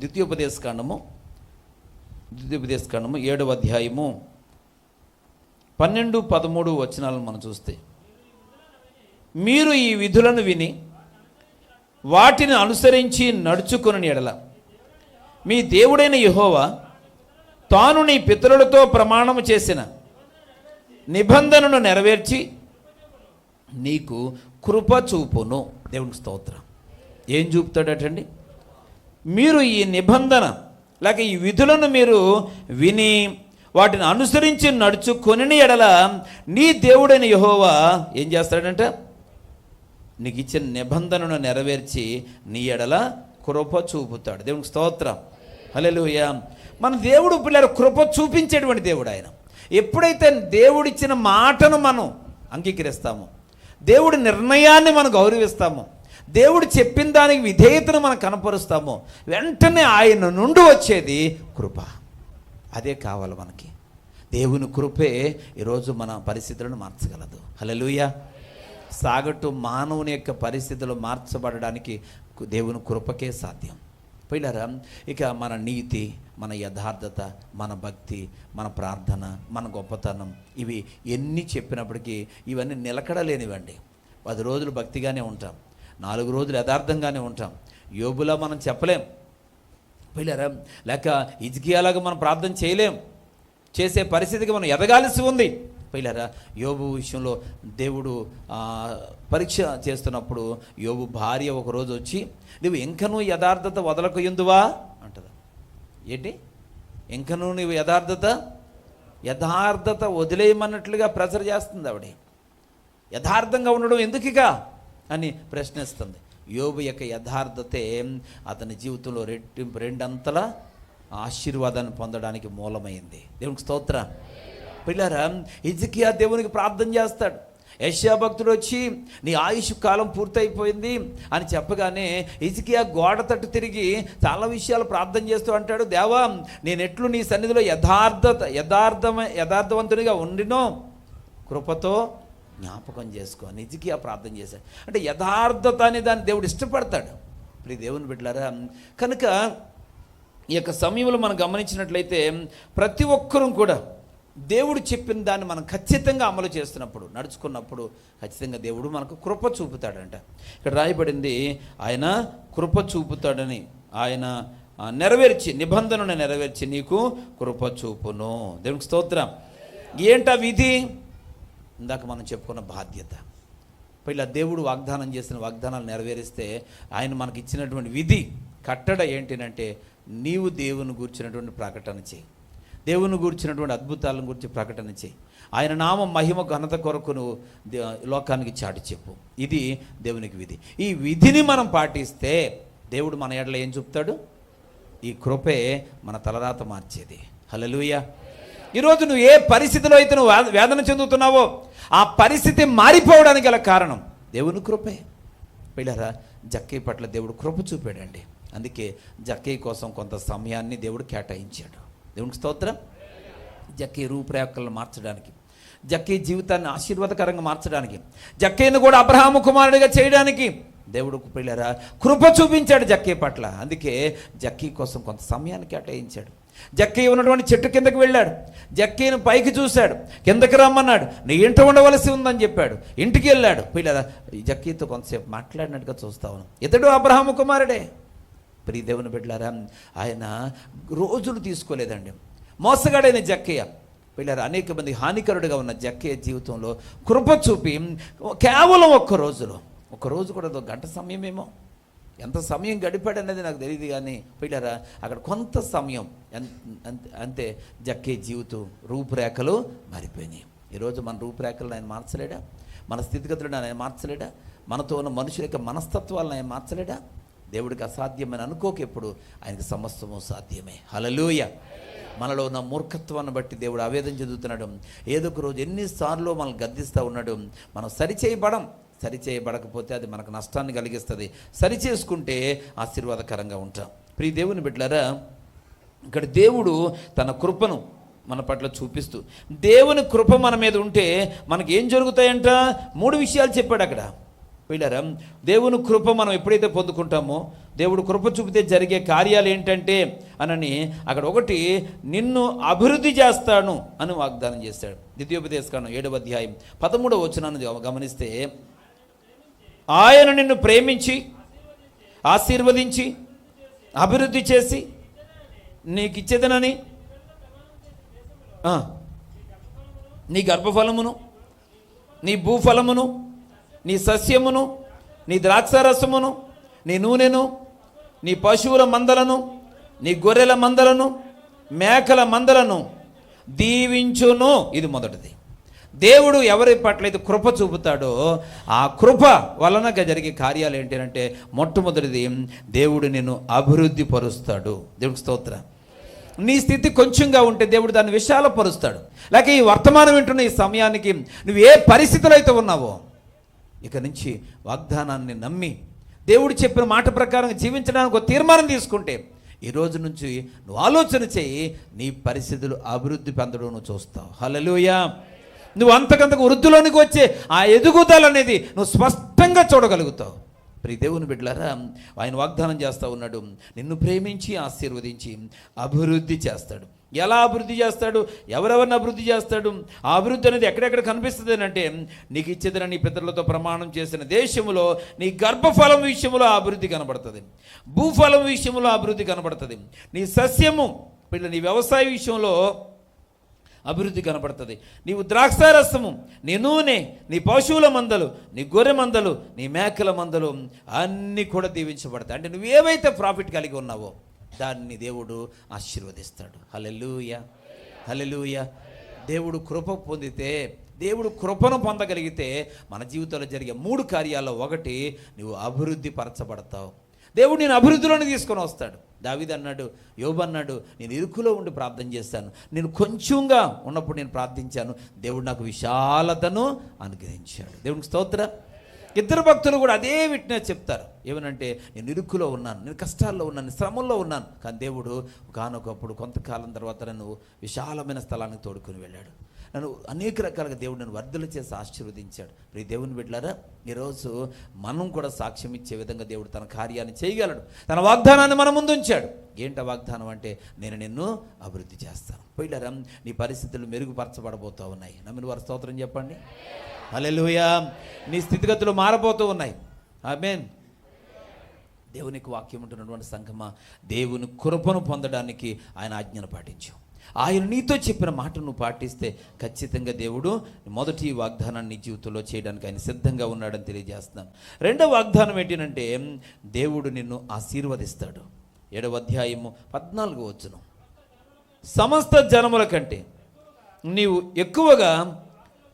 ద్వితీయోపదేశకాండము 7వ అధ్యాయము 12-13 వచనాలను మనం చూస్తే, మీరు ఈ విధులను విని వాటిని అనుసరించి నడుచుకుని ఎడల మీ దేవుడైన యెహోవా తాను నీ పితరులతో ప్రమాణము చేసిన నిబంధనను నెరవేర్చి నీకు కృప చూపును. దేవునికి స్తోత్రం. ఏం చూపుతాడటండి? మీరు ఈ నిబంధన లేక ఈ విధులను మీరు విని వాటిని అనుసరించి నడుచుకొని ఎడల నీ దేవుడైన యెహోవా ఏం చేస్తాడంట? నీకు ఇచ్చిన నిబంధనను నెరవేర్చి నీ ఎడల కృప చూపుతాడు. దేవునికి స్తోత్రం. హల్లెలూయా. మన దేవుడు పిల్లలు కృప చూపించేటువంటి దేవుడు ఆయన. ఎప్పుడైతే దేవుడిచ్చిన మాటను మనం అంగీకరిస్తామో, దేవుడి నిర్ణయాన్ని మనం గౌరవిస్తామో, దేవుడు చెప్పిన దానికి విధేయతను మనం కనపరుస్తామో, వెంటనే ఆయన నుండి వచ్చేది కృప. అదే కావాలి మనకి. దేవుని కృపే ఈరోజు మన పరిస్థితులను మార్చగలదు. హల్లెలూయా. సాగటు మానవుని యొక్క పరిస్థితులు మార్చబడడానికి దేవుని కృపకే సాధ్యం. పిల్లరా, ఇక మన నీతి, మన యథార్థత, మన భక్తి, మన ప్రార్థన, మన గొప్పతనం, ఇవి ఎన్ని చెప్పినప్పటికీ ఇవన్నీ నిలకడలేనివండి. 10 రోజులు భక్తిగానే ఉంటాం, 4 రోజులు యథార్థంగానే ఉంటాం. యోబులా మనం చెప్పలేం పిల్లరా. లేక హిజ్కియాలాగా మనం ప్రార్థన చేయలేం. చేసే పరిస్థితికి మనం ఎదగాల్సి ఉంది పిల్లరా. యోబు విషయంలో దేవుడు పరీక్ష చేస్తున్నప్పుడు యోబు భార్య ఒకరోజు వచ్చి, నువ్వు ఇంకనూ యథార్థత వదలకయుందువా అంటది. ఏంటి? ఇంకనూ నువ్వు యథార్థత వదిలేయమన్నట్లుగా ప్రెజర్ చేస్తుంది ఆవిడ. యథార్థంగా ఉండడం ఎందుకుగా అని ప్రశ్నిస్తుంది. యోబు యొక్క యథార్థతే అతని జీవితంలో రెండంతల ఆశీర్వాదాన్ని పొందడానికి మూలమైంది. దేవునికి స్తోత్రం. పిల్లరా, హిజ్కియా దేవునికి ప్రార్థన చేస్తాడు. యెషయా భక్తుడు వచ్చి నీ ఆయుష్ కాలం పూర్తయిపోయింది అని చెప్పగానే హిజ్కియా గోడ తట్టు తిరిగి చాలా విషయాలు ప్రార్థన చేస్తూ అంటాడు, దేవా నేను ఎట్లు నీ సన్నిధిలో యథార్థవంతునిగా ఉండినో కృపతో జ్ఞాపకం చేసుకో అని హిజ్కియా ప్రార్థన చేశాడు. అంటే యథార్థత అనే దాన్ని దేవుడు ఇష్టపడతాడు. ఇప్పుడు దేవుని బిడ్డలారా, కనుక ఈ యొక్క సమయంలో మనం గమనించినట్లయితే ప్రతి ఒక్కరూ కూడా దేవుడు చెప్పిన దాన్ని మనం ఖచ్చితంగా అమలు చేస్తున్నప్పుడు, నడుచుకున్నప్పుడు ఖచ్చితంగా దేవుడు మనకు కృప చూపుతాడంట. ఇక్కడ రాయబడింది, ఆయన కృప చూపుతాడని, ఆయన నిబంధనను నెరవేర్చి నీకు కృప చూపును. దేవునికి స్తోత్రం. ఏంటా విధి? ఇందాక మనం చెప్పుకున్న బాధ్యత. ఇలా దేవుడు వాగ్దానం చేసిన వాగ్దానాలు నెరవేరిస్తే ఆయన మనకి ఇచ్చినటువంటి విధి, కట్టడ ఏంటినంటే, నీవు దేవుని గూర్చినటువంటి ప్రకటన చేయి, దేవుని గూర్చినటువంటి అద్భుతాలను గురించి ప్రకటన చేయి, ఆయన నామ మహిమ ఘనత కొరకు నువ్వు లోకానికి చాటి చెప్పు. ఇది దేవునికి విధి. ఈ విధిని మనం పాటిస్తే దేవుడు మన ఎడల ఏం చూపుతాడు? ఈ కృపే మన తలరాత మార్చేది. హల్లెలూయా. ఈరోజు నువ్వు ఏ పరిస్థితిలో అయితే నువ్వు వేదన చెందుతున్నావో ఆ పరిస్థితి మారిపోవడానికి గల కారణం దేవుని కృపే. పిల్లరా, జక్కయ్య పట్ల దేవుడు కృప చూపాడండి. అందుకే జక్కయ్య కోసం కొంత సమయాన్ని దేవుడు కేటాయించాడు. దేవునికి స్తోత్రం. జక్కయ్య రూపురేఖలను మార్చడానికి, జక్కయ్య జీవితాన్ని ఆశీర్వాదకరంగా మార్చడానికి, జక్కయ్యను కూడా అబ్రహాము కుమారుడిగా చేయడానికి దేవుడు పిల్లరా కృప చూపించాడు జక్కయ్య పట్ల. అందుకే జక్కయ్య కోసం కొంత సమయాన్ని కేటాయించాడు. జక్కయ్య ఉన్నటువంటి చెట్టు కిందకి వెళ్ళాడు. జక్కయ్యను పైకి చూశాడు, కిందకి రమ్మన్నాడు, నీ ఇంట ఉండవలసి ఉందని చెప్పాడు. ఇంటికి వెళ్ళాడు. పిల్లరా, జక్కయ్యతో కొంతసేపు మాట్లాడినట్టుగా చూస్తా ఉన్నాం. ఇతడు అబ్రహాము కుమారుడే. ప్రియ దేవుని బిడ్డలారా, ఆయన రోజులు తీసుకోలేదండి. మోసగాడైన జక్కయ్య పిల్లరా, అనేక మంది హానికరుడుగా ఉన్న జక్కయ్య జీవితంలో కృప చూపి కేవలం ఒక్క రోజు కూడా 1 గంట సమయమేమో, ఎంత సమయం గడిపాడు అనేది నాకు తెలియదు కానీ పిల్లరా అక్కడ కొంత సమయం అంతే జక్కయ్య జీవితం రూపురేఖలు మారిపోయినాయి. ఈరోజు మన రూపురేఖలను ఆయన మార్చలేడా? మన స్థితిగతులను ఆయన మార్చలేడా? మనతో ఉన్న మనుషుల యొక్క మనస్తత్వాలను ఆయన మార్చలేడా? దేవుడికి అసాధ్యమని అనుకోక, ఎప్పుడు ఆయనకి సమస్తము సాధ్యమే. హల్లెలూయా. మనలో ఉన్న మూర్ఖత్వాన్ని బట్టి దేవుడు ఆవేదన చెందుతున్నాడు. ఏదో ఒక రోజు ఎన్నిసార్లు మనల్ని గద్దిస్తూ ఉన్నాడు. మనం సరిచేయబడకపోతే అది మనకు నష్టాన్ని కలిగిస్తుంది. సరిచేసుకుంటే ఆశీర్వాదకరంగా ఉంటాం. ప్రియ దేవుని బిడ్డలారా, ఇక్కడ దేవుడు తన కృపను మన పట్ల చూపిస్తూ, దేవుని కృప మన మీద ఉంటే మనకి ఏం జరుగుతాయంట? 3 విషయాలు చెప్పాడు అక్కడ. వీళ్ళారా, దేవుని కృప మనం ఎప్పుడైతే పొందుకుంటామో, దేవుడు కృప చూపితే జరిగే కార్యాలు ఏంటంటే అనని అక్కడ ఒకటి, నిన్ను అభివృద్ధి చేస్తాను అని వాగ్దానం చేశాడు. ద్వితీయోపదేశకాండం 7వ అధ్యాయం 13వ వచనాన్ని గమనిస్తే, ఆయన నిన్ను ప్రేమించి ఆశీర్వదించి అభివృద్ధి చేసి నీకు ఇచ్చేదనని నీ గర్భఫలమును, నీ భూఫలమును, నీ సస్యమును, నీ ద్రాక్షారసమును, నీ నూనెను, నీ పశువుల మందలను, నీ గొర్రెల మందలను, మేకల మందలను దీవించును. ఇది మొదటిది. దేవుడు ఎవరి పట్లయితే కృప చూపుతాడో ఆ కృప వలన జరిగే కార్యాలు ఏంటంటే, మొట్టమొదటిది దేవుడు నిన్ను అభివృద్ధి పరుస్తాడు. దేవుడికి స్తోత్రం. నీ స్థితి కొంచెంగా ఉంటే దేవుడు దాన్ని విశాలపరుస్తాడు. లేక ఈ వర్తమానం వింటున్న ఈ సమయానికి నువ్వు ఏ పరిస్థితులు అయితే ఉన్నావో, ఇక నుంచి వాగ్దానాన్ని నమ్మి దేవుడు చెప్పిన మాట ప్రకారం జీవించడానికి ఒక తీర్మానం తీసుకుంటే, ఈ రోజు నుంచి నువ్వు ఆలోచన చేయి, నీ పరిస్థితులు అభివృద్ధి పొందడం నువ్వు చూస్తావు. హల్లెలూయా. నువ్వు అంతకంతకు వృద్ధిలోనికి వచ్చే ఆ ఎదుగుదల అనేది నువ్వు స్పష్టంగా చూడగలుగుతావు. ప్రియ దేవుని బిడ్డలారా, ఆయన వాగ్దానం చేస్తూ ఉన్నాడు, నిన్ను ప్రేమించి ఆశీర్వదించి అభివృద్ధి చేస్తాడు. ఎలా అభివృద్ధి చేస్తాడు? ఎవరెవరిని అభివృద్ధి చేస్తాడు? ఆ అభివృద్ధి అనేది ఎక్కడెక్కడ కనిపిస్తుంది అంటే, నీకు ఇచ్చేదని నీ పితరులతో ప్రమాణం చేసిన దేశంలో నీ గర్భఫలం విషయంలో అభివృద్ధి కనబడుతుంది, భూఫలం విషయంలో అభివృద్ధి కనబడుతుంది, నీ సస్యము నీ వ్యవసాయ విషయంలో అభివృద్ధి కనబడుతుంది, నీవు ద్రాక్షారసము, నీ నూనె, నీ పశువుల మందలు, నీ గొర్రె మందలు, నీ మేకల మందలు అన్నీ కూడా దీవించబడతాయి. అంటే నువ్వు ఏవైతే ప్రాఫిట్ కలిగి ఉన్నావో దాన్ని దేవుడు ఆశీర్వదిస్తాడు. హల్లెలూయా, హల్లెలూయా. దేవుడు కృప పొందితే, దేవుడు కృపను పొందగలిగితే మన జీవితంలో జరిగే 3 కార్యాల్లో ఒకటి, నువ్వు అభివృద్ధి పరచబడతావు. దేవుడు నేను అభివృద్ధిలోనే తీసుకొని వస్తాడు. దావీదు అన్నాడు, యోబు అన్నాడు, నేను ఇరుకులో ఉండి ప్రార్థన చేస్తాను, నేను కొంచెంగా ఉన్నప్పుడు నేను ప్రార్థించాను, దేవుడు నాకు విశాలతను అనుగ్రహించాడు. దేవునికి స్తోత్రం. ఇద్దరు భక్తులు కూడా అదే విట్నెస్ చెప్తారు. ఏమనంటే, నేను ఇరుకులో ఉన్నాను, నేను కష్టాల్లో ఉన్నాను, శ్రమంలో ఉన్నాను, కానీ దేవుడు ఒకనొకప్పుడు కొంతకాలం తర్వాత నన్ను విశాలమైన స్థలానికి తోడుకొని వెళ్ళాడు. నన్ను అనేక రకాలుగా దేవుడు నన్ను వర్ధలు చేసి ఆశీర్వదించాడు. ప్రియ దేవుని బిడ్డలారా, ఈరోజు మనం కూడా సాక్ష్యం ఇచ్చే విధంగా దేవుడు తన కార్యాన్ని చేయగలడు. తన వాగ్దానాన్ని మన ముందు ఉంచాడు. ఏంటి వాగ్దానం అంటే, నేను నిన్ను అభివృద్ధి చేస్తాను. పోయిలారా, నీ పరిస్థితులు మెరుగుపరచబడబోతూ ఉన్నాయి. నమ్మిన వారి స్తోత్రం చెప్పండి. హల్లెలూయా. నీ స్థితిగతులు మారబోతూ ఉన్నాయి. ఆమేన్. దేవునికి వాక్యం ఉంటున్నటువంటి సంఘమా, దేవుని కృపను పొందడానికి ఆయన ఆజ్ఞను పాటించు. ఆయన నీతో చెప్పిన మాట నువ్వు పాటిస్తే ఖచ్చితంగా దేవుడు మొదటి వాగ్దానాన్ని నీ జీవితంలో చేయడానికి ఆయన సిద్ధంగా ఉన్నాడని తెలియజేస్తున్నాను. రెండవ వాగ్దానం ఏంటంటే, దేవుడు నిన్ను ఆశీర్వదిస్తాడు. 7వ అధ్యాయము 14వ వచనం, సమస్త జనముల కంటే నీవు ఎక్కువగా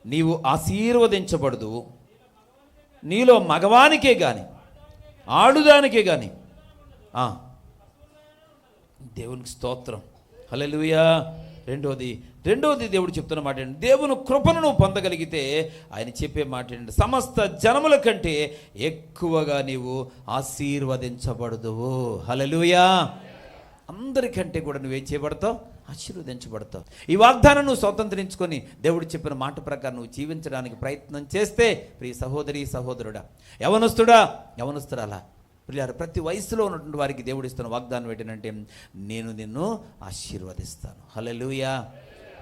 నీవు ఆశీర్వదించబడదు, నీలో మగవానికే కానీ ఆడుదానికే కానీ. దేవునికి స్తోత్రం. హల్లెలూయా. రెండవది దేవుడు చెప్తున్న మాట ఏంటి? దేవుని కృపను నువ్వు పొందగలిగితే ఆయన చెప్పే మాట ఏంటి? సమస్త జనముల కంటే ఎక్కువగా నీవు ఆశీర్వదించబడదువు. హల్లెలూయా. అందరికంటే కూడా నువ్వేం చేయబడతావు? ఆశీర్వదించబడతావు. ఈ వాగ్దానం నువ్వు స్వతంత్రించుకొని దేవుడు చెప్పిన మాట ప్రకారం నువ్వు జీవించడానికి ప్రయత్నం చేస్తే, ప్రియ సహోదరి సహోదరుడా, యవనస్తుడా యవనస్తురాలా, ప్రియారు, ప్రతి వయసులో ఉన్నటువంటి వారికి దేవుడు ఇస్తున్న వాగ్దానం ఏంటంటే, నేను నిన్ను ఆశీర్వదిస్తాను. హల్లెలూయా.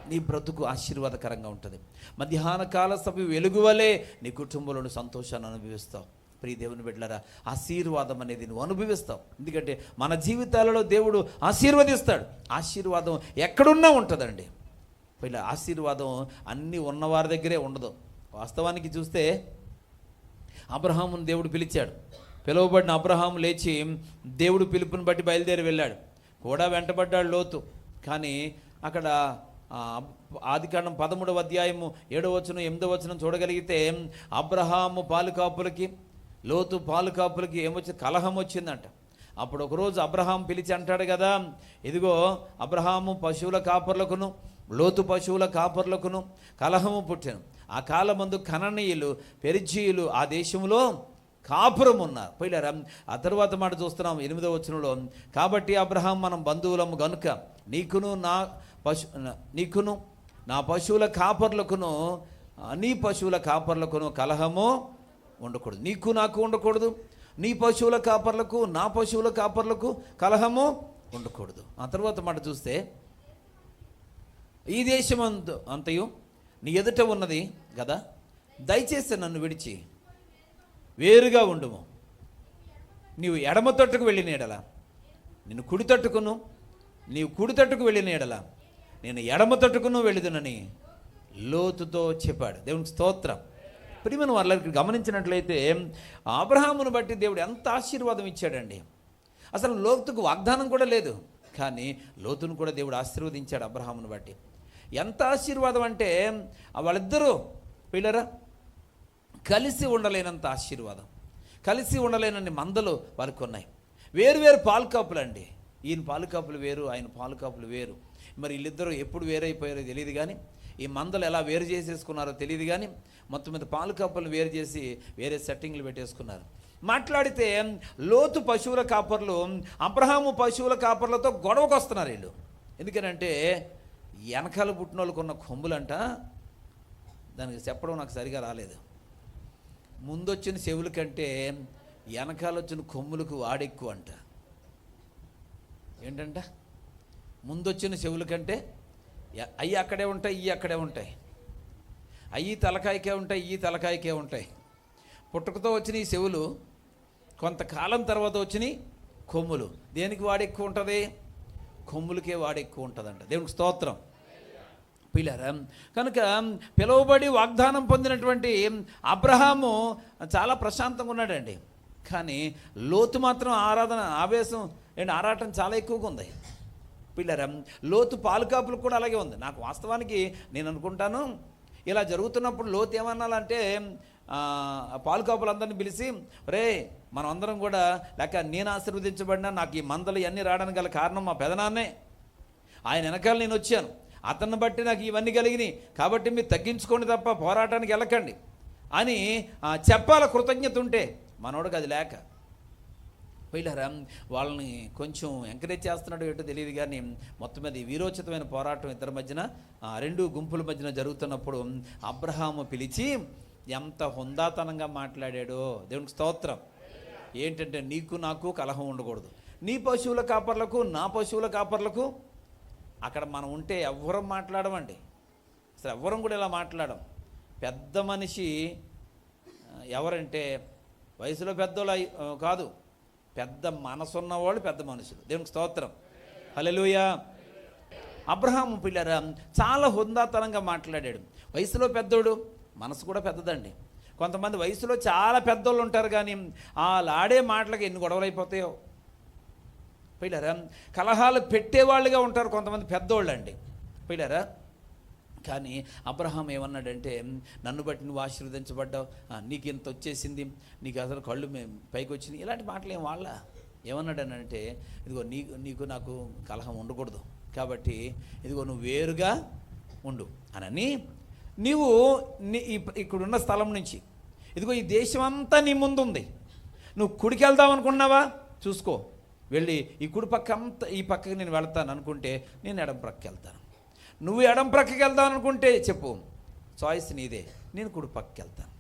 నీ బ్రతుకు ఆశీర్వాదకరంగా ఉంటుంది. మధ్యాహ్న కాల సమయం వెలుగువలే నీ కుటుంబంలోని సంతోషాన్ని అనుభవిస్తావు. ప్రియ దేవుని బిడ్డలారా, ఆశీర్వాదం అనేది నువ్వు అనుభవిస్తావు. ఎందుకంటే మన జీవితాలలో దేవుడు ఆశీర్వదిస్తాడు. ఆశీర్వాదం ఎక్కడున్నా ఉంటుందండి. ఇలా ఆశీర్వాదం అన్నీ ఉన్నవారి దగ్గరే ఉండదు. వాస్తవానికి చూస్తే అబ్రహామును దేవుడు పిలిచాడు. పిలువబడిన అబ్రహాము లేచి దేవుడు పిలుపుని బట్టి బయలుదేరి వెళ్ళాడు. కూడా వెంటబడ్డాడు లోతు. కానీ అక్కడ ఆదికాండం 13వ అధ్యాయము 7వ వచనం 8వ వచనం చూడగలిగితే, అబ్రహాము పాలు కాపులకి లోతు పాలు కాపులకి ఏమొచ్చి కలహం వచ్చిందంట. అప్పుడు ఒకరోజు అబ్రహాం పిలిచి అంటాడు కదా, ఇదిగో అబ్రహాము పశువుల కాపర్లకును లోతు పశువుల కాపర్లకును కలహము పుట్టాను. ఆ కాలమందు కననీయులు పెరిజీయులు ఆ దేశంలో కాపురం ఉన్నారు. పోయిలారా, ఆ తర్వాత మాట చూస్తున్నాం 8వ వచనంలో, కాబట్టి అబ్రహాం మనం బంధువులము గనుక నీకును నా పశువుల కాపర్లకును నీ పశువుల కాపర్లకును కలహము ఉండకూడదు. నీకు నాకు ఉండకూడదు. నీ పశువుల కాపర్లకు నా పశువుల కాపర్లకు కలహము ఉండకూడదు. ఆ తర్వాత మాట చూస్తే, ఈ దేశం అంతయు నీ ఎదుట ఉన్నది కదా, దయచేసి నన్ను విడిచి వేరుగా ఉండుము. నీవు ఎడమ తట్టుకు వెళ్ళిన ఎడల నిన్ను కుడి తట్టుకును, నీవు కుడి తట్టుకు వెళ్ళిన ఎడల నేను ఎడమ తట్టుకును వెళ్ళిదునని లోతుతో చెప్పాడు. దేవునికి స్తోత్రం. ప్రియమైన వాళ్ళకి గమనించినట్లయితే అబ్రహామును బట్టి దేవుడు ఎంత ఆశీర్వాదం ఇచ్చాడండి. అసలు లోతుకు వాగ్దానం కూడా లేదు, కానీ లోతును కూడా దేవుడు ఆశీర్వదించాడు అబ్రహామును బట్టి. ఎంత ఆశీర్వాదం అంటే వాళ్ళిద్దరూ పిల్లరా కలిసి ఉండలేనంత ఆశీర్వాదం, కలిసి ఉండలేనన్ని మందలు వాళ్ళకు ఉన్నాయి. వేరు పాలు కాపులు అండి. ఈయన పాలు కాపులు వేరు, ఆయన పాలు కాపులు వేరు. మరి వీళ్ళిద్దరూ ఎప్పుడు వేరైపోయారో తెలియదు, కానీ ఈ మందలు ఎలా వేరు చేసేసుకున్నారో తెలియదు, కానీ మొత్తం మీద పాలు కాపులను వేరు చేసి వేరే సెట్టింగ్లు పెట్టేసుకున్నారు. మాట్లాడితే లోతు పశువుల కాపర్లు అబ్రహాము పశువుల కాపర్లతో గొడవకు వస్తున్నారు వీళ్ళు. ఎందుకనంటే వెనకాల పుట్టిన వాళ్ళకు ఉన్న కొమ్ములంట, దానికి చెప్పడం నాకు సరిగా రాలేదు. ముందొచ్చిన చెవుల కంటే వెనకాల వచ్చిన కొమ్ములకు వాడెక్కువ అంట. ఏంటంట? ముందొచ్చిన చెవుల కంటే అయ్యి అక్కడే ఉంటాయి, ఇవి అక్కడే ఉంటాయి. అయ్యి తలకాయకే ఉంటాయి, ఇవి తలకాయకే ఉంటాయి. పుట్టుకతో వచ్చిన ఈ చెవులు కొంతకాలం తర్వాత వచ్చిన కొమ్ములు దేనికి వాడెక్కువ ఉంటుంది? కొమ్ములకే వాడెక్కువ ఉంటుందంట. దేవునికి స్తోత్రం. పిల్లరా, కనుక పిలువబడి వాగ్దానం పొందినటువంటి అబ్రహాము చాలా ప్రశాంతంగా ఉన్నాడండి. కానీ లోతు మాత్రం ఆవేశం ఆరాటం చాలా ఎక్కువగా ఉంది. పిల్లరా, లోతు పాలు కాపులు కూడా అలాగే ఉంది. నాకు వాస్తవానికి నేను అనుకుంటాను, ఇలా జరుగుతున్నప్పుడు లోతు ఏమన్నాలంటే పాలు కాపులందరినీ పిలిచి, రే మనం అందరం కూడా లేక నేను ఆశీర్వదించబడినా నాకు ఈ మందలు ఇవన్నీ రావడానికి గల కారణం మా పెదనాన్నే. ఆయన వెనకాల నేను వచ్చాను, అతన్ని బట్టి నాకు ఇవన్నీ కలిగినాయి, కాబట్టి మీరు తగ్గించుకోండి తప్ప పోరాటానికి వెళ్ళకండి అని చెప్పాల కృతజ్ఞత ఉంటే. మనోడికి అది లేక పిల్లరా వాళ్ళని కొంచెం ఎంకరేజ్ చేస్తున్నాడు ఏంటో తెలియదు, కానీ మొత్తం మీద వీరోచితమైన పోరాటం ఇద్దరి మధ్యన రెండు గుంపుల మధ్యన జరుగుతున్నప్పుడు అబ్రహాము పిలిచి ఎంత హుందాతనంగా మాట్లాడాడో. దేవునికి స్తోత్రం. ఏంటంటే నీకు నాకు కలహం ఉండకూడదు, నీ పశువుల కాపర్లకు నా పశువుల కాపర్లకు. అక్కడ మనం ఉంటే ఎవ్వరం మాట్లాడమండి, అసలు ఎవ్వరం కూడా ఇలా మాట్లాడం. పెద్ద మనిషి ఎవరంటే వయసులో పెద్దోళ్ళు కాదు, పెద్ద మనసున్నవాళ్ళు పెద్ద మనుషులు. దేవునికి స్తోత్రం. హల్లెలూయా. అబ్రహాము పిల్లరా చాలా హుందాతనంగా మాట్లాడాడు. వయసులో పెద్దోడు, మనసు కూడా పెద్దదండి. కొంతమంది వయసులో చాలా పెద్దోళ్ళు ఉంటారు, కానీ వాళ్ళు ఆడే మాటలకు ఎన్ని గొడవలు అయిపోతాయో. పిల్లరా కలహాలు పెట్టేవాళ్ళుగా ఉంటారు కొంతమంది పెద్దోళ్ళు అండి. పిల్లరా కానీ అబ్రహాం ఏమన్నాడంటే, నన్ను బట్టి నువ్వు ఆశీర్వదించబడ్డావు, నీకు ఇంత వచ్చేసింది, నీకు అసలు కళ్ళు పైకి వచ్చింది, ఇలాంటి మాటలు ఏం వాళ్ళ. ఏమన్నాడనంటే, ఇదిగో నీకు నాకు కలహం ఉండకూడదు, కాబట్టి ఇదిగో నువ్వు వేరుగా ఉండు అనని, నీవు ఇక్కడున్న స్థలం నుంచి ఇదిగో ఈ దేశం అంతా నీ ముందు ఉంది, నువ్వు కుడికి వెళ్దాం అనుకున్నావా చూసుకో, వెళ్ళి ఈ కుడి పక్క అంతా ఈ పక్కకి నేను వెళ్తాను అనుకుంటే నేను ఎడం ప్రక్కకి వెళ్తాను, నువ్వు ఎడం ప్రక్కకి వెళ్దాం అనుకుంటే చెప్పు, చాయిస్ నీదే, నేను కుడి పక్కకి వెళ్తాను,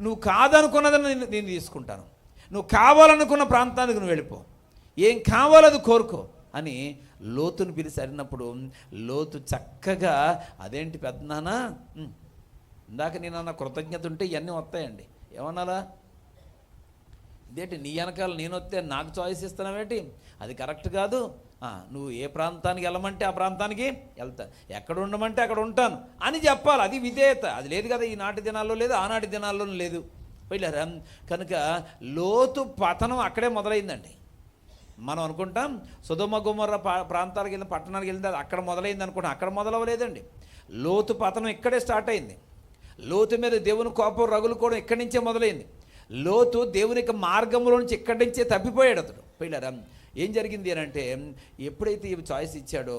నువ్వు కాదనుకున్నదని నేను తీసుకుంటాను, నువ్వు కావాలనుకున్న ప్రాంతానికి నువ్వు వెళ్ళిపో, ఏం కావాలో అది కోరుకో అని లోతును పిలిచి అడిగినప్పుడు లోతు చక్కగా, అదేంటి పెద్దనానా, ఇందాక నేను అన్న కృతజ్ఞత ఉంటే ఇవన్నీ వస్తాయండి, ఏమన్నాలా, ఇదేంటి నీ వెనకాల నేను వస్తే నాకు చాయిస్ ఇస్తున్నావేంటి, అది కరెక్ట్ కాదు, నువ్వు ఏ ప్రాంతానికి వెళ్ళమంటే ఆ ప్రాంతానికి వెళ్తాను, ఎక్కడ ఉండమంటే అక్కడ ఉంటాను అని చెప్పాలి. అది విధేయత. అది లేదు కదా ఈనాటి దినాల్లో, లేదు ఆనాటి దినాల్లోనూ లేదు. వెళ్ళారా కనుక లోతు పతనం అక్కడే మొదలైందండి. మనం అనుకుంటాం సొదొమ గొమొర్రా ప్రాంతాలకు వెళ్ళిన పట్టణానికి వెళ్ళింది అది అక్కడ మొదలైంది అనుకుంటాం, అక్కడ మొదలవలేదండి. లోతు పతనం ఇక్కడే స్టార్ట్ అయింది. లోతు మీద దేవుని కోపం రగులుకోవడం ఇక్కడి నుంచే మొదలైంది. లోతు దేవుని యొక్క మార్గంలో నుంచి ఇక్కడి నుంచే తప్పిపోయాడు అతడు. పోయినారా ఏం జరిగింది అని అంటే, ఎప్పుడైతే ఈ చాయిస్ ఇచ్చాడో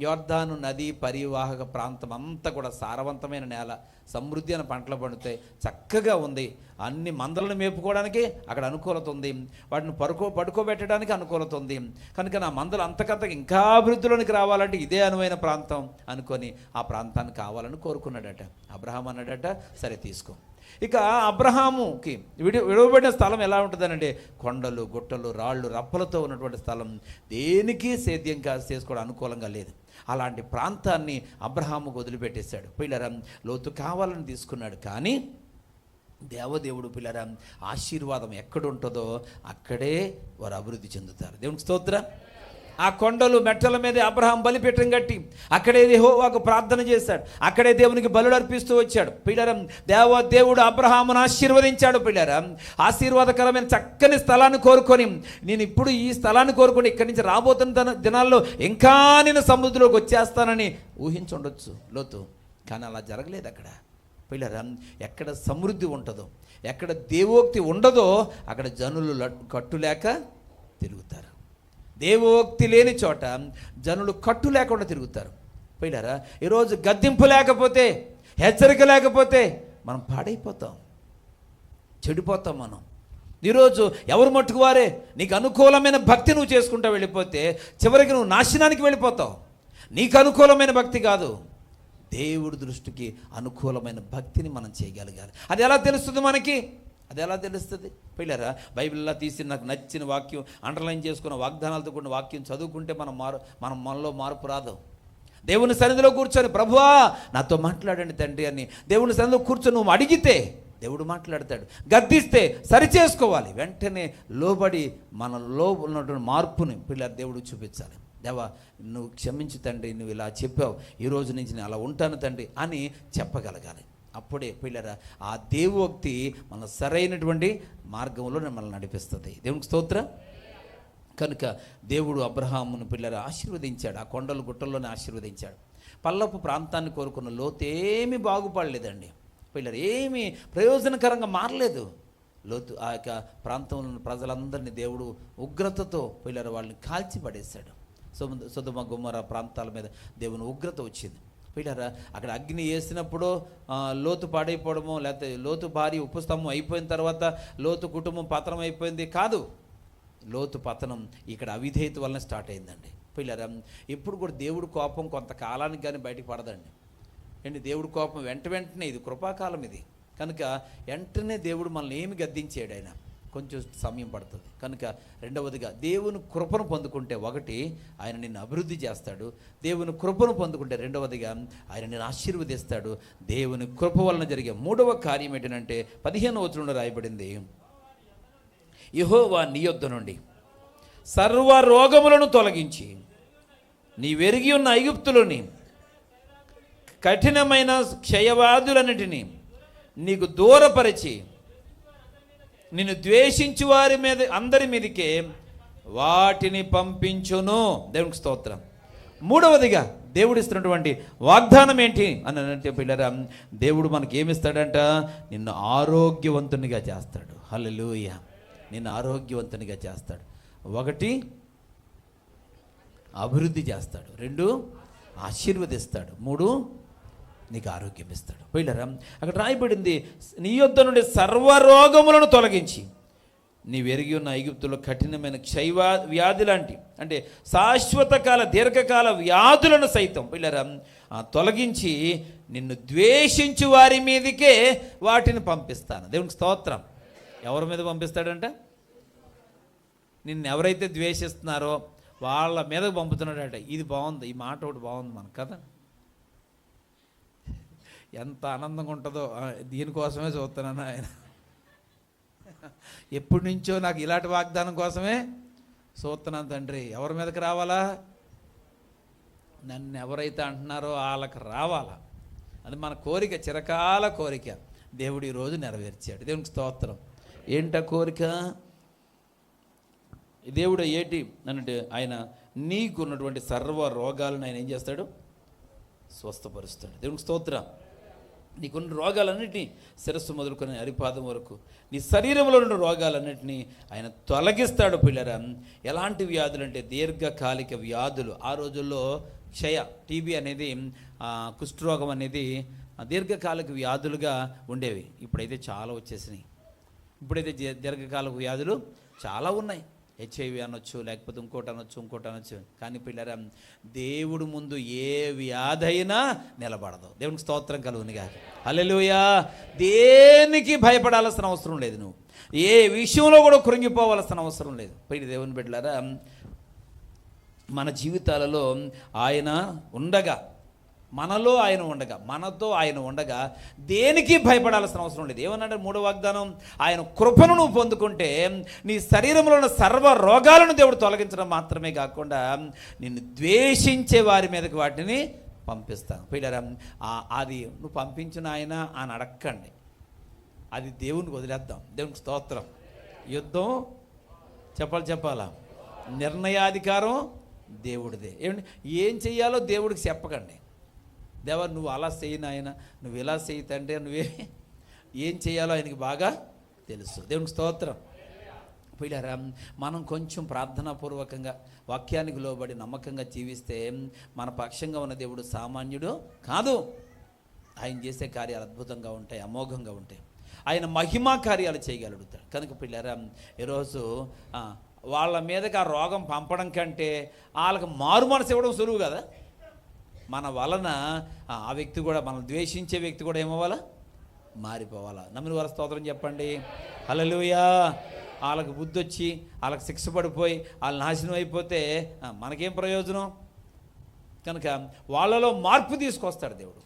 యొర్దాను నది పరివాహక ప్రాంతం అంతా కూడా సారవంతమైన నేల, సమృద్ధి అయిన పంటలు పండుతాయి, చక్కగా ఉంది, అన్ని మందలను మేపుకోవడానికి అక్కడ అనుకూలత ఉంది, వాటిని పడుకోబెట్టడానికి అనుకూలత ఉంది, కనుక నా మందలు అంతకంతకు ఇంకా అభివృద్ధిలోనికి రావాలంటే ఇదే అనువైన ప్రాంతం అనుకొని ఆ ప్రాంతాన్ని కావాలని కోరుకున్నాడట. అబ్రహాం అన్నాడట, సరే తీసుకో. ఇక అబ్రహాముకి విడవబడిన స్థలం ఎలా ఉంటుందనంటే కొండలు, గుట్టలు, రాళ్ళు, రప్పలతో ఉన్నటువంటి స్థలం, దేనికి సేద్యం చేసుకోవడం అనుకూలంగా లేదు. అలాంటి ప్రాంతాన్ని అబ్రహాముకు వదిలిపెట్టేశాడు. పిల్లరా, లోతు కావాలని తీసుకున్నాడు, కానీ దేవదేవుడు పిల్లరా ఆశీర్వాదం ఎక్కడుంటుందో అక్కడే వారు అభివృద్ధి చెందుతారు. దేవునికి స్తోత్రం. ఆ కొండలు మెట్టల మీద అబ్రహాం బలిపీఠం కట్టి అక్కడే యెహోవాకు ప్రార్థన చేశాడు, అక్కడే దేవునికి బలులు అర్పిస్తూ వచ్చాడు. పిల్లరా, దేవుడు అబ్రహామును ఆశీర్వదించాడు. పిల్లరా, ఆశీర్వాదకరమైన చక్కని స్థలాన్ని కోరుకొని, నేను ఇప్పుడు ఈ స్థలాన్ని కోరుకొని ఇక్కడి నుంచి రాబోతున్న దినాల్లో ఇంకా నేను సముద్రంలోకి వచ్చేస్తానని ఊహించుండొచ్చు లోతు, కానీ అలా జరగలేదు. అక్కడ పిల్లరా, ఎక్కడ సమృద్ధి ఉంటుందో, ఎక్కడ దేవోక్తి ఉండదో అక్కడ జనులు కట్టులేక తిరుగుతారు. దేవోక్తి లేని చోట జనులు కట్టు లేకుండా తిరుగుతారు. పిల్లరా, ఈరోజు గద్దింపు లేకపోతే, హెచ్చరిక లేకపోతే మనం పాడైపోతాం, చెడిపోతాం. మనం ఈరోజు ఎవరు మట్టుకు వారే నీకు అనుకూలమైన భక్తి నువ్వు చేసుకుంటూ వెళ్ళిపోతే చివరికి నువ్వు నాశనానికి వెళ్ళిపోతావు. నీకు అనుకూలమైన భక్తి కాదు, దేవుడి దృష్టికి అనుకూలమైన భక్తిని మనం చేయగలగాలి. అది ఎలా తెలుస్తుంది మనకి? అది ఎలా తెలుస్తుంది? పిల్లరా, బైబిల్లో తీసి నాకు నచ్చిన వాక్యం, అండర్లైన్ చేసుకున్న వాగ్దానాలతో కూడిన వాక్యం చదువుకుంటే మనలో మార్పు రాదు. దేవుని సన్నిధిలో కూర్చొని, ప్రభువా నాతో మాట్లాడండి తండ్రి అని దేవుని సన్నిధిలో కూర్చొని నువ్వు అడిగితే దేవుడు మాట్లాడతాడు. గద్దిస్తే సరిచేసుకోవాలి, వెంటనే లోబడి మనలో ఉన్నటువంటి మార్పుని పిల్లలు దేవుడు చూపించాలి. దేవా నువ్వు క్షమించు తండ్రి, నువ్వు ఇలా చెప్పావు, ఈరోజు నుంచి నేను అలా ఉంటాను తండ్రి అని చెప్పగలగాలి. అప్పుడే పిల్లరా ఆ దేవోక్తి మన సరైనటువంటి మార్గంలో మనల్ని నడిపిస్తుంది. దేవునికి స్తోత్రం. కనుక దేవుడు అబ్రహామును పిల్లరా ఆశీర్వదించాడు, ఆ కొండలు గుట్టల్లోనే ఆశీర్వదించాడు. పల్లపు ప్రాంతాన్ని కోరుకున్న లోతు ఏమీ బాగుపడలేదండి. పిల్లలు ఏమీ ప్రయోజనకరంగా మారలేదు. లోతు ఆ యొక్క ప్రాంతంలో ప్రజలందరినీ దేవుడు ఉగ్రతతో పిల్లలు వాళ్ళని కాల్చి పడేశాడు. సొదొమ గొమొర్రా ప్రాంతాల మీద దేవుని ఉగ్రత వచ్చింది. పిల్లరా, అక్కడ అగ్ని వేసినప్పుడు లోతు పాడైపోవడమో, లేకపోతే లోతు భార్య ఉపస్తంభం అయిపోయిన తర్వాత లోతు కుటుంబం పతనం అయిపోయింది కాదు. లోతు పతనం ఇక్కడ అవిధేయత వలన స్టార్ట్ అయిందండి. పిల్లరా, ఎప్పుడు కూడా దేవుడి కోపం కొంతకాలానికి కానీ బయటకు పడదండి. ఏంటి, దేవుడి కోపం వెంటనే, ఇది కృపాకాలం ఇది. కనుక వెంటనే దేవుడు మనల్ని ఏమి గద్దించాడు, ఆయన కొంచెం సమయం పడుతుంది. కనుక రెండవదిగా దేవుని కృపను పొందుకుంటే, ఒకటి ఆయన నిన్ను అభివృద్ధి చేస్తాడు. దేవుని కృపను పొందుకుంటే రెండవదిగా ఆయన నిన్ను ఆశీర్వదిస్తాడు. దేవుని కృప వలన జరిగే మూడవ కార్యం ఏంటంటే 15వ వచనంలో రాయబడింది, యెహోవా నీ యొద్ద నుండి సర్వ రోగములను తొలగించి నీ వెరిగి ఉన్న ఐగుప్తులోని కఠినమైన క్షయవ్యాధులన్నిటినీ నీకు దూరపరిచి నిన్ను ద్వేషించు వారి మీద అందరి మీదకే వాటిని పంపించును. దేవునికి స్తోత్రం. మూడవదిగా దేవుడు ఇస్తున్నటువంటి వాగ్దానం ఏంటి అని అంటే పిల్లరా, దేవుడు మనకి ఏమిస్తాడంట, నిన్ను ఆరోగ్యవంతునిగా చేస్తాడు. హల్లెలూయా. నిన్ను ఆరోగ్యవంతునిగా చేస్తాడు. ఒకటి అభివృద్ధి చేస్తాడు, రెండు ఆశీర్వదిస్తాడు, మూడు నీకు ఆరోగ్యం ఇస్తాడు. పిల్లరా, అక్కడ రాయబడింది, నీ యొద్ద నుండి సర్వరోగములను తొలగించి నీ వెరిగి ఉన్న ఐగుప్తులో కఠినమైన వ్యాధి లాంటి, అంటే శాశ్వత కాల దీర్ఘకాల వ్యాధులను సైతం పిల్లరా తొలగించి నిన్ను ద్వేషించు వారి మీదకే వాటిని పంపిస్తాను. దేవునికి స్తోత్రం. ఎవరి మీద పంపిస్తాడంట? నిన్ను ఎవరైతే ద్వేషిస్తున్నారో వాళ్ళ మీదకు పంపుతున్నాడట. ఇది బాగుంది, ఈ మాట ఒకటి బాగుంది మనకు కదా. ఎంత ఆనందంగా ఉంటుందో, దీనికోసమే చూస్తున్నాను. ఆయన ఎప్పటి నుంచో నాకు ఇలాంటి వాగ్దానం కోసమే చూస్తున్నాను తండ్రి. ఎవరి మీదకి రావాలా? నన్ను ఎవరైతే అంటున్నారో వాళ్ళకి రావాలా. అది మన కోరిక, చిరకాల కోరిక. దేవుడు ఈరోజు నెరవేర్చాడు. దేవునికి స్తోత్రం. ఏంట కోరిక? దేవుడు ఏంటి అంటే, ఆయన నీకున్నటువంటి సర్వ రోగాలను ఆయన ఏం చేస్తాడు? స్వస్థపరుస్తాడు. దేవునికి స్తోత్రం. నీకున్న రోగాలన్నింటినీ శిరస్సు మొదలుకొని అరిపాదం వరకు నీ శరీరంలో ఉన్న రోగాలన్నింటినీ ఆయన తొలగిస్తాడు. పిల్లరా, ఎలాంటి వ్యాధులు అంటే దీర్ఘకాలిక వ్యాధులు. ఆ రోజుల్లో క్షయ, టీబీ అనేది, కుష్ఠరోగం అనేది దీర్ఘకాలిక వ్యాధులుగా ఉండేవి. ఇప్పుడైతే చాలా వచ్చేసినాయి. ఇప్పుడైతే దీర్ఘకాలిక వ్యాధులు చాలా ఉన్నాయి. HIV అనొచ్చు, లేకపోతే ఇంకోటి అనొచ్చు. కానీ పిల్లరా, దేవుడు ముందు ఏ వ్యాధైనా నిలబడదు. దేవునికి స్తోత్రం కలుగునుగా. హల్లెలూయా. దేనికి భయపడాల్సిన అవసరం లేదు. నువ్వు ఏ విషయంలో కూడా కృంగిపోవాల్సిన అవసరం లేదు. ప్రియ దేవుని బిడ్డలారా, మన జీవితాలలో ఆయన ఉండగా, మనలో ఆయన ఉండగా, మనతో ఆయన ఉండగా దేనికి భయపడాల్సిన అవసరం లేదు. ఏమన్నాడు 3వ వాగ్దానం? ఆయన కృపను నువ్వు పొందుకుంటే నీ శరీరంలో ఉన్న సర్వ రోగాలను దేవుడు తొలగించడం మాత్రమే కాకుండా నిన్ను ద్వేషించే వారి మీదకి వాటిని పంపిస్తాను. పిల్లరా, అది నువ్వు పంపించిన ఆయన అని అడక్కండి, అది దేవునికి వదిలేద్దాం. దేవునికి స్తోత్రం. యుద్ధం చెప్పాలా, నిర్ణయాధికారం దేవుడిదే. ఏమండి, ఏం చెయ్యాలో దేవుడికి చెప్పకండి. దేవా నువ్వు అలా చేయి నాయన, నువ్వు ఇలా చేయి తండ్రి, ఏం చేయాలో ఆయనకి బాగా తెలుసు. దేవునికి స్తోత్రం. పిల్లరా, మనం కొంచెం ప్రార్థనాపూర్వకంగా వాక్యానికి లోబడి నమ్మకంగా జీవిస్తే మన పక్షంగా ఉన్న దేవుడు సామాన్యుడు కాదు. ఆయన చేసే కార్యాలు అద్భుతంగా ఉంటాయి, అమోఘంగా ఉంటాయి. ఆయన మహిమా కార్యాలు చేయగలుగుతాడు. కనుక పిల్లరా, ఈరోజు వాళ్ళ మీదకి ఆ రోగం పంపడం కంటే వాళ్ళకి మారు మనసు ఇవ్వడం సులువు కదా. మన వలన ఆ వ్యక్తి కూడా, మనం ద్వేషించే వ్యక్తి కూడా ఏమవ్వాలా? మారిపోవాలా. నమ్మిన వారి స్తోత్రం చెప్పండి. హల్లెలూయా. వాళ్ళకి బుద్ధి వచ్చి వాళ్ళకి శిక్ష పడిపోయి వాళ్ళు నాశనం అయిపోతే మనకేం ప్రయోజనం? కనుక వాళ్ళలో మార్పు తీసుకొస్తాడు దేవుడు.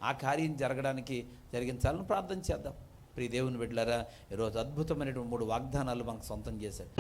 ఆ కార్యం జరిగించాలని ప్రార్థన చేద్దాం. ప్రియ దేవుని బిడ్డలారా, ఈరోజు అద్భుతమైనటువంటి 3 వాగ్దానాలు మనకు సొంతం చేశాడు.